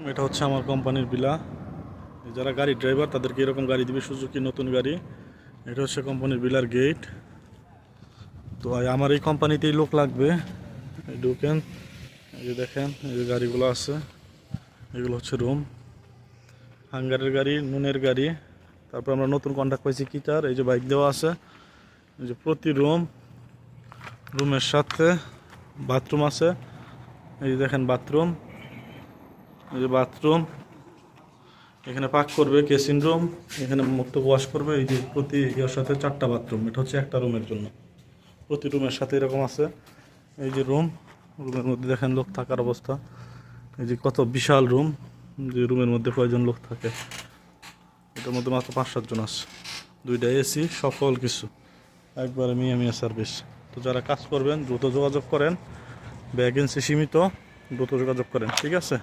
এটা হচ্ছে আমার কোম্পানির ভিলা। যারা গাড়ি ড্রাইভার তাদেরকে এরকম গাড়ি দিবে, সুজুকি নতুন গাড়ি। এটা হচ্ছে কোম্পানির ভিলার গেট। তো আমার এই কোম্পানিতেই লোক লাগবে। ঢুকেন, এই যে দেখেন, এই যে গাড়িগুলো আছে, এগুলো হচ্ছে রুম। হাঙ্গারের গাড়ি, নুনের গাড়ি। তারপর আমরা নতুন কন্ট্রাক্ট পাইছি কিটার। এই যে বাইক দেওয়া আছে। এই যে প্রতি রুমের সাথে বাথরুম আছে। এই যে দেখেন বাথরুম, এই যে বাথরুম। এখানে পাক করবে, কেসিন রুম, এখানে মুক্ত ওয়াশ করবে। এই যে প্রতি ইয়ার সাথে 4টা বাথরুম। এটা হচ্ছে একটা রুমের জন্য, প্রতি রুমের সাথে এরকম আছে। এই যে রুমের মধ্যে দেখেন লোক থাকার অবস্থা। এই যে কত বিশাল রুম, যে রুমের মধ্যে কয়জন লোক থাকে। এটার মধ্যে মাত্র 5-7 জন আছে। 2টা এসি, সকল কিছু একবারে মিয়া সার্ভিস। তো যারা কাজ করবেন দ্রুত যোগাযোগ করেন, ভ্যাকেন্সি সীমিত, দ্রুত যোগাযোগ করেন, ঠিক আছে।